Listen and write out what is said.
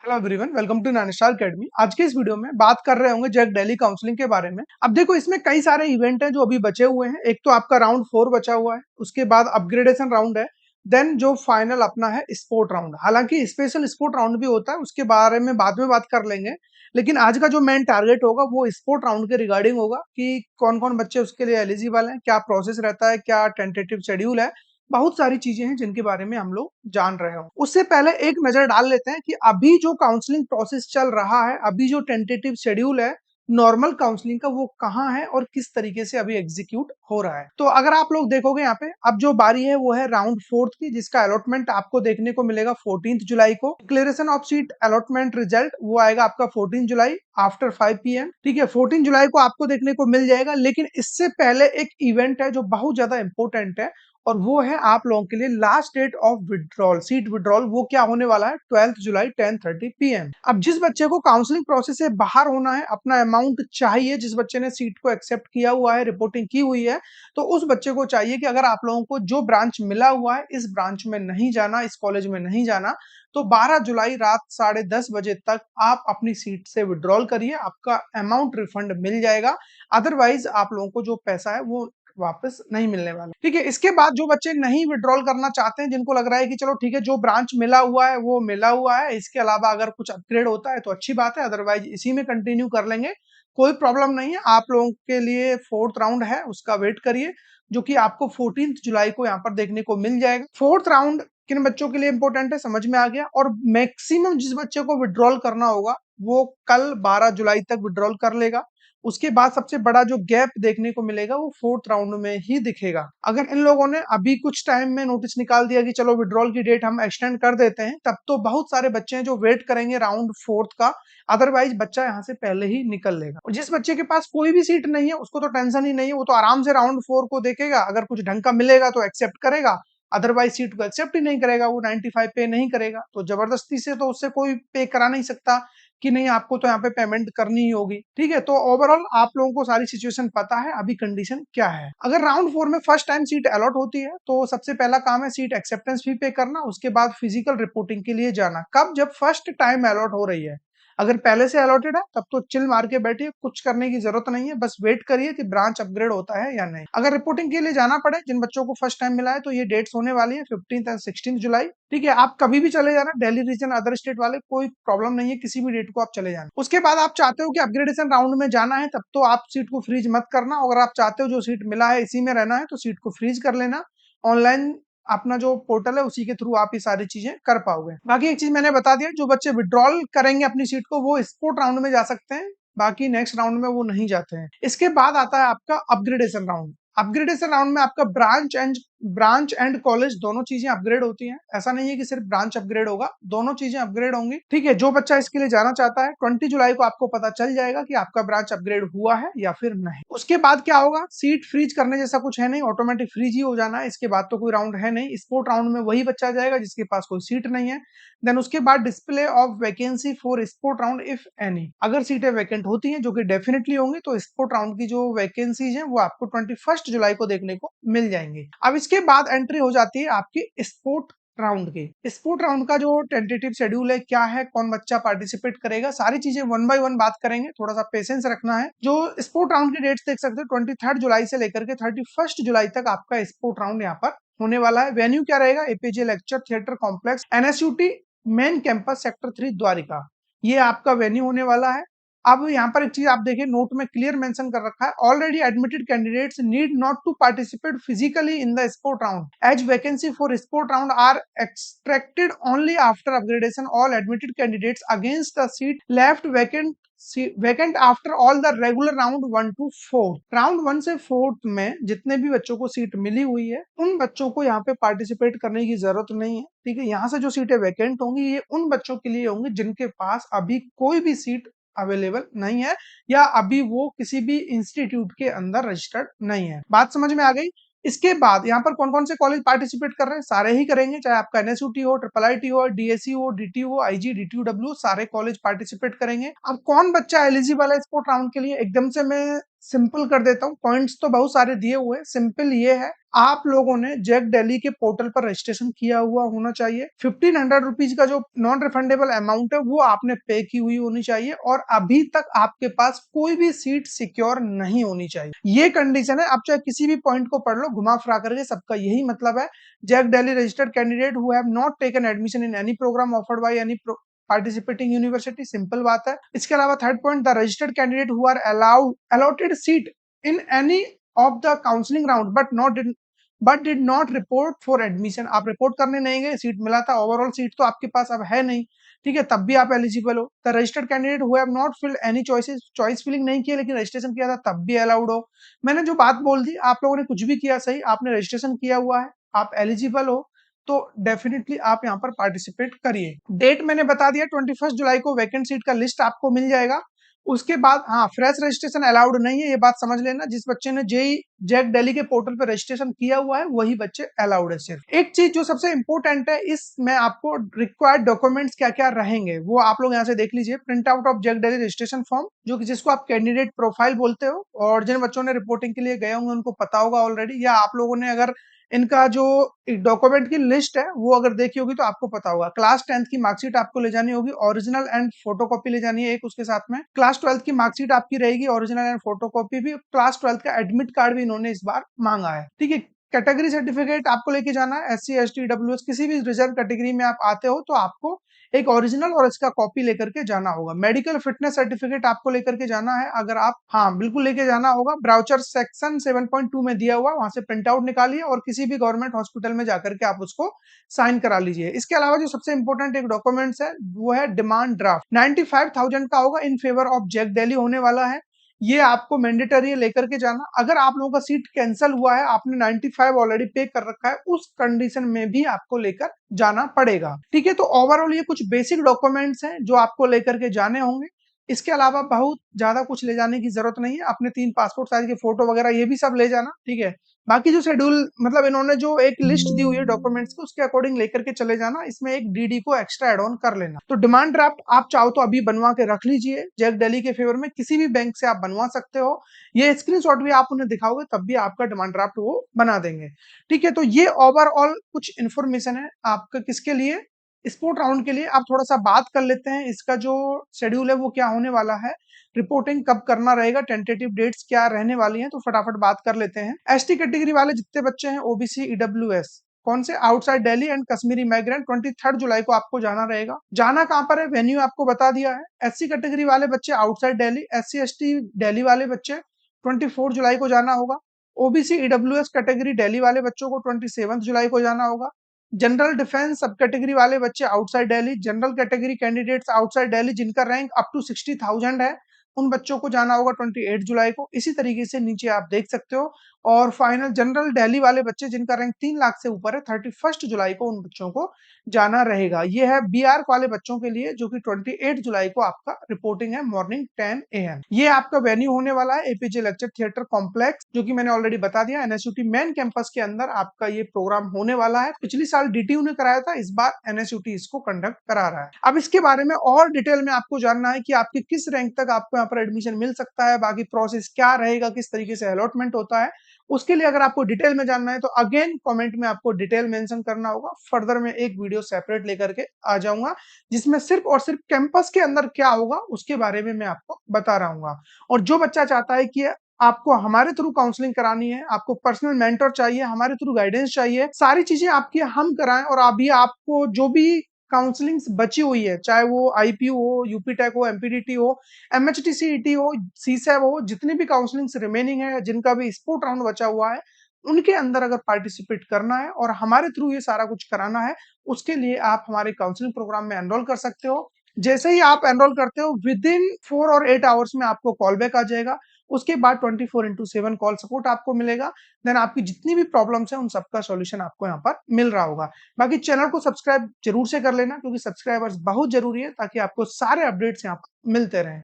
Hello everyone, welcome to नैनिस्टार academy. आज के इस वीडियो में बात कर रहे होंगे जैक दिल्ली काउंसलिंग के बारे में। अब देखो, इसमें कई सारे इवेंट हैं जो अभी बचे हुए हैं। एक तो आपका राउंड 4 बचा हुआ है, उसके बाद अपग्रेडेशन राउंड है, देन जो फाइनल अपना है स्पोर्ट राउंड। हालांकि स्पेशल स्पोर्ट राउंड भी होता है, उसके बारे में बाद में बात कर लेंगे। लेकिन आज का जो मेन टारगेट होगा वो स्पोर्ट राउंड के रिगार्डिंग होगा कि कौन कौन बच्चे उसके लिए एलिजिबल हैं, क्या प्रोसेस रहता है, क्या टेंटेटिव शेड्यूल है। बहुत सारी चीजें हैं जिनके बारे में हम लोग जान रहे हो। उससे पहले एक नजर डाल लेते हैं कि अभी जो काउंसलिंग प्रोसेस चल रहा है, अभी जो टेंटेटिव शेड्यूल है नॉर्मल काउंसलिंग का, वो कहाँ है और किस तरीके से अभी एग्जीक्यूट हो रहा है। तो अगर आप लोग देखोगे यहाँ पे, अब जो बारी है वो है राउंड 4 की, जिसका अलॉटमेंट आपको देखने को मिलेगा 14 जुलाई को। Declaration of seat allotment result वो आएगा आपका 14 जुलाई आफ्टर 5 PM। ठीक है, 14 जुलाई को आपको देखने को मिल जाएगा। लेकिन इससे पहले एक इवेंट है जो बहुत ज्यादा इंपॉर्टेंट है, और वो है आप लोगों के लिए last date of withdrawal, seat withdrawal. वो क्या होने वाला है 12 जुलाई 10:30 PM। अब जिस बच्चे को काउंसलिंग प्रोसेस से बाहर होना है, अपना अमाउंट चाहिए, जिस बच्चे ने सीट को एक्सेप्ट किया हुआ है, रिपोर्टिंग की हुई है, तो उस बच्चे को चाहिए कि अगर आप लोगों को जो ब्रांच मिला हुआ है, इस ब्रांच में नहीं जाना, इस कॉलेज में नहीं जाना, तो 12 जुलाई रात 10:30 बजे तक आप अपनी सीट से विड्रॉल करिए, आपका अमाउंट रिफंड मिल जाएगा। अदरवाइज आप लोगों को जो पैसा है वो वापस नहीं मिलने वाला। ठीक है, इसके बाद जो बच्चे नहीं विड्रॉल करना चाहते हैं, जिनको लग रहा है कि चलो ठीक है, जो ब्रांच मिला हुआ है वो मिला हुआ है, इसके अलावा अगर कुछ अपग्रेड होता है तो अच्छी बात है, अदरवाइज इसी में कंटिन्यू कर लेंगे, कोई प्रॉब्लम नहीं है। आप लोगों के लिए 4th राउंड है, उसका वेट करिए, जो कि आपको 14 जुलाई को यहाँ पर देखने को मिल जाएगा। 4th राउंड किन बच्चों के लिए इंपॉर्टेंट है समझ में आ गया। और मैक्सिमम जिस बच्चे को विड्रॉल करना होगा वो कल 12 जुलाई तक विड्रॉल कर लेगा। उसके बाद सबसे बड़ा जो गैप देखने को मिलेगा वो 4th राउंड में ही दिखेगा। अगर इन लोगों ने अभी कुछ टाइम में नोटिस निकाल दिया कि चलो विड्रॉल की डेट हम एक्सटेंड कर देते हैं, तब तो बहुत सारे बच्चे हैं जो वेट करेंगे राउंड 4th का। अदरवाइज बच्चा यहाँ से पहले ही निकल लेगा। और जिस बच्चे के पास कोई भी सीट नहीं है उसको तो टेंशन ही नहीं है, वो तो आराम से राउंड 4 को देखेगा। अगर कुछ ढंग का मिलेगा तो एक्सेप्ट करेगा, अदरवाइज सीट को एक्सेप्ट ही नहीं करेगा, वो 95 पे नहीं करेगा। तो जबरदस्ती से तो उससे कोई पे करा नहीं सकता कि नहीं आपको तो यहाँ पे पेमेंट करनी ही होगी। ठीक है, तो ओवरऑल आप लोगों को सारी सिचुएशन पता है अभी कंडीशन क्या है। अगर राउंड 4 में फर्स्ट टाइम सीट अलॉट होती है तो सबसे पहला काम है सीट एक्सेप्टेंस फी पे करना, उसके बाद फिजिकल रिपोर्टिंग के लिए जाना। कब? जब फर्स्ट टाइम अलॉट हो रही है। अगर पहले से अलॉटेड है तब तो चिल मार के बैठिए, कुछ करने की जरूरत नहीं है, बस वेट करिए कि ब्रांच अपग्रेड होता है या नहीं। अगर रिपोर्टिंग के लिए जाना पड़े जिन बच्चों को फर्स्ट टाइम मिला है, तो ये डेट्स होने वाली है 15 एंड 16 जुलाई। ठीक है, आप कभी भी चले जाना, दिल्ली रीजन अदर स्टेट वाले, कोई प्रॉब्लम नहीं है, किसी भी डेट को आप चले जाना। उसके बाद आप चाहते हो कि अपग्रेडेशन राउंड में जाना है, तब तो आप सीट को फ्रीज मत करना। अगर आप चाहते हो जो सीट मिला है इसी में रहना है, तो सीट को फ्रीज कर लेना। ऑनलाइन अपना जो पोर्टल है उसी के थ्रू आप ये सारी चीजें कर पाओगे। बाकी एक चीज मैंने बता दिया, जो बच्चे विड्रॉल करेंगे अपनी सीट को वो स्पोर्ट राउंड में जा सकते हैं, बाकी नेक्स्ट राउंड में वो नहीं जाते हैं। इसके बाद आता है आपका अपग्रेडेशन राउंड। अपग्रेडेशन राउंड में आपका ब्रांच एंड कॉलेज दोनों चीजें अपग्रेड होती हैं। ऐसा नहीं है कि सिर्फ ब्रांच अपग्रेड होगा, दोनों चीजें अपग्रेड होंगी। ठीक है, जो बच्चा इसके लिए जाना चाहता है 20 जुलाई को आपको पता चल जाएगा कि आपका ब्रांच अपग्रेड हुआ है या फिर नहीं। उसके बाद क्या होगा, सीट फ्रीज करने जैसा कुछ है नहीं, ऑटोमेटिक फ्रीज ही हो जाना है। इसके बाद तो कोई राउंड है नहीं। स्पोर्ट राउंड में वही बच्चा जाएगा जिसके पास कोई सीट नहीं है। देन उसके बाद display of vacancy for sport round if any. अगर सीटें वैकेंट होती हैं, जो कि डेफिनेटली होंगी, तो स्पोर्ट राउंड की जो वैकेंसीज हैं वो आपको 21 जुलाई को देखने को मिल जाएंगी। अब इसके बाद एंट्री हो जाती है आपकी स्पोर्ट राउंड की। स्पोर्ट राउंड का जो टेंटेटिव शेड्यूल है, क्या है, कौन बच्चा पार्टिसिपेट करेगा, सारी चीजें वन बाय वन बात करेंगे। थोड़ा सा पेशेंस रखना है। जो स्पोर्ट राउंड की डेट्स देख सकते हो, 23 जुलाई से लेकर के 31 जुलाई तक आपका स्पोर्ट राउंड यहाँ पर होने वाला है। वेन्यू क्या रहेगा, APJ lecture theatre complex, NSUT main campus sector 3 Dwarka, ये आपका वेन्यू होने वाला है। अब यहाँ पर एक चीज आप देखिए, नोट में क्लियर मेंशन कर रखा है, already admitted candidates need not to participate physically in the sport round as vacancy for sport round are extracted only after upgradation. All admitted candidates against the seat left vacant after all the regular round 1 to 4। Round 1 से 4th में जितने भी बच्चों को seat मिली हुई है, उन बच्चों को यहाँ पे पार्टिसिपेट करने की जरूरत नहीं है। ठीक है, यहाँ से जो सीटें वैकेंट होंगी ये उन बच्चों के लिए होंगी जिनके पास अभी कोई भी सीट अवेलेबल नहीं है, या अभी वो किसी भी इंस्टीट्यूट के अंदर रजिस्टर्ड नहीं है। बात समझ में आ गई। इसके बाद यहाँ पर कौन कौन से कॉलेज पार्टिसिपेट कर रहे हैं, सारे ही करेंगे, चाहे आपका एनएसयूटी हो, ट्रिपल आईटी हो, डीएससी हो, डीटी हो, आईजी, डीटीयूडब्ल्यू, सारे कॉलेज पार्टिसिपेट करेंगे। अब कौन बच्चा एलिजिबल है स्पोर्ट राउंड के लिए, एकदम से मैं सिंपल कर देता हूँ, पॉइंट्स तो बहुत सारे दिए हुए हैं। सिंपल ये है, आप लोगों ने जैक दिल्ली के पोर्टल पर रजिस्ट्रेशन किया हुआ होना चाहिए। 1500 रुपीज का जो नॉन रिफंडेबल अमाउंट है वो आपने पे की हुई होनी चाहिए और अभी तक आपके पास कोई भी सीट सिक्योर नहीं होनी चाहिए। ये कंडीशन है। आप चाहे किसी भी पॉइंट को पढ़ लो, घुमा फिरा करके सबका यही मतलब है। JAC Delhi registered candidate who have not taken admission in any programme offered by any participating university, simple बात है। इसके अलावा third point, the registered candidate who are allowed allotted seat in any of the counselling round but did not report for admission. आप report करने नहीं गए, seat मिला था, ओवरऑल सीट तो आपके पास अब है नहीं, ठीक है, तब भी आप एलिजिबल हो। The registered candidate who have not filled any choice filling नहीं किया लेकिन रजिस्ट्रेशन किया था, तब भी अलाउड हो। मैंने जो बात बोल दी, आप लोगों ने कुछ भी किया सही, आपने रजिस्ट्रेशन किया हुआ है, आप एलिजिबल हो, तो डेफिनेटली आप यहाँ पर पार्टिसिपेट करिए। डेट मैंने बता दिया, 21 जुलाई को वैकेंट सीट का लिस्ट आपको मिल जाएगा। उसके बाद हाँ, फ्रेश रजिस्ट्रेशन अलाउड नहीं है, ये बात समझ लेना। जिस बच्चे ने जेई जैक दिल्ली के पोर्टल पर रजिस्ट्रेशन किया हुआ है वही बच्चे अलाउड है। सिर्फ एक चीज जो सबसे इंपॉर्टेंट है, इसमें आपको रिक्वायर्ड डॉक्यूमेंट्स क्या क्या रहेंगे वो आप लोग यहाँ से देख लीजिए। Print out of JAC Delhi registration form, जो कि जिसको आप कैंडिडेट प्रोफाइल बोलते हो, और जिन बच्चों ने रिपोर्टिंग के लिए गए होंगे उनको पता होगा ऑलरेडी, या आप लोगों ने अगर इनका जो डॉक्यूमेंट की लिस्ट है वो अगर देखी होगी तो आपको पता होगा। क्लास 10th की मार्कशीट आपको ले जानी होगी, ओरिजिनल एंड फोटोकॉपी ले जानी है एक, उसके साथ में क्लास 12th की मार्कशीट आपकी रहेगी, ओरिजिनल एंड फोटोकॉपी भी। क्लास 12th का एडमिट कार्ड भी इन्होंने इस बार मांगा है, ठीक है। कैटेगरी सर्टिफिकेट आपको लेके जाना है, SC ST EWS किसी भी रिजर्व कैटेगरी में आप आते हो तो आपको एक ओरिजिनल और इसका कॉपी लेकर के जाना होगा। मेडिकल फिटनेस सर्टिफिकेट आपको लेकर के जाना है, अगर आप, हाँ बिल्कुल लेके जाना होगा। ब्राउचर सेक्शन 7.2 में दिया हुआ, वहां से प्रिंट आउट निकालिए और किसी भी गवर्नमेंट हॉस्पिटल में जाकर के आप उसको साइन करा लीजिए। इसके अलावा जो सबसे इंपॉर्टेंट एक डॉक्यूमेंट्स है वो है डिमांड ड्राफ्ट। 95,000 का होगा, in favour of JAC Delhi होने वाला है। ये आपको मैंडेटरी है लेकर के जाना। अगर आप लोगों का सीट कैंसिल हुआ है, आपने 95 ऑलरेडी पे कर रखा है, उस कंडीशन में भी आपको लेकर जाना पड़ेगा, ठीक है। तो ओवरऑल ये कुछ बेसिक डॉक्यूमेंट्स हैं जो आपको लेकर के जाने होंगे। इसके अलावा बहुत ज्यादा कुछ ले जाने की जरूरत नहीं है। अपने 3 पासपोर्ट साइज के फोटो वगैरह ये भी सब ले जाना, ठीक है। बाकी जो शेड्यूल, मतलब इन्होंने जो एक लिस्ट दी हुई है डॉक्यूमेंट्स की, उसके अकॉर्डिंग लेकर के चले जाना। इसमें एक DD को एक्स्ट्रा एड ऑन कर लेना। तो डिमांड ड्राफ्ट आप चाहो तो अभी बनवा के रख लीजिए, जैक दिल्ली के फेवर में किसी भी बैंक से आप बनवा सकते हो। ये स्क्रीनशॉट भी आप उन्हें दिखाओगे तब भी आपका डिमांड ड्राफ्ट वो बना देंगे, ठीक है। तो ये ओवरऑल कुछ इन्फॉर्मेशन है आपका किसके लिए, स्पोर्ट राउंड के लिए। आप थोड़ा सा बात कर लेते हैं, इसका जो शेड्यूल है वो क्या होने वाला है, रिपोर्टिंग कब करना रहेगा, टेंटेटिव डेट्स क्या रहने वाली हैं, तो फटाफट बात कर लेते हैं। ST कैटेगरी वाले जितने बच्चे हैं, OBC EWS, कौन से, outside Delhi and Kashmiri migrant, 23 जुलाई को आपको जाना रहेगा। जाना कहां पर है, वेन्यू आपको बता दिया है। SC कैटेगरी वाले बच्चे outside Delhi, SC ST Delhi वाले बच्चे 24 जुलाई को जाना होगा। OBC EWS कैटेगरी दिल्ली वाले बच्चों को 27 जुलाई को जाना होगा। जनरल डिफेंस सब कैटेगरी वाले बच्चे outside Delhi, general category candidates outside Delhi जिनका रैंक अप टू 60,000 है, उन बच्चों को जाना होगा 28 जुलाई को। इसी तरीके से नीचे आप देख सकते हो। और फाइनल जनरल दिल्ली वाले बच्चे जिनका रैंक 3 लाख से ऊपर है, 31 जुलाई को उन बच्चों को जाना रहेगा। ये है BR वाले बच्चों के लिए, जो कि 28 जुलाई को आपका रिपोर्टिंग है, मॉर्निंग 10 AM। ये आपका वेन्यू होने वाला है APJ लेक्चर थिएटर कॉम्प्लेक्स, जो कि मैंने ऑलरेडी बता दिया, NSUT मेन कैंपस के अंदर आपका ये प्रोग्राम होने वाला है। पिछली साल DTU ने कराया था, इस बार NSUT इसको कंडक्ट करा रहा है। अब इसके बारे में और डिटेल में आपको जानना है कि आपके किस रैंक तक आपको यहाँ पर एडमिशन मिल सकता है, बाकी प्रोसेस क्या रहेगा, किस तरीके से अलॉटमेंट होता है, उसके लिए अगर आपको डिटेल में जानना है तो अगेन कमेंट में आपको डिटेल मेंशन करना होगा। फर्दर में एक वीडियो सेपरेट लेकर के आ जाऊंगा, जिसमें सिर्फ और सिर्फ कैंपस के अंदर क्या होगा उसके बारे में मैं आपको बता रहा हूँ। और जो बच्चा चाहता है कि आपको हमारे थ्रू काउंसलिंग करानी है, आपको पर्सनल मेंटर चाहिए, हमारे थ्रू गाइडेंस चाहिए, सारी चीजें आपकी हम कराएं, और अभी आपको जो भी काउंसलिंग बची हुई है, चाहे वो IPU हो, UP टेक हो, MPDT हो, MHTCET हो, CSAB हो, जितनी भी काउंसलिंग रिमेनिंग है, जिनका भी स्पोर्ट राउंड बचा हुआ है, उनके अंदर अगर पार्टिसिपेट करना है और हमारे थ्रू ये सारा कुछ कराना है, उसके लिए आप हमारे काउंसलिंग प्रोग्राम में एनरोल कर सकते हो। जैसे ही आप एनरोल करते हो, विद इन 4 और 8 आवर्स में आपको कॉल बैक आ जाएगा। उसके बाद 24/7 कॉल सपोर्ट आपको मिलेगा। देन आपकी जितनी भी प्रॉब्लम्स है उन सबका सॉल्यूशन आपको यहाँ पर मिल रहा होगा। बाकी चैनल को सब्सक्राइब जरूर से कर लेना, क्योंकि सब्सक्राइबर्स बहुत जरूरी है, ताकि आपको सारे अपडेट्स यहाँ पर मिलते रहें।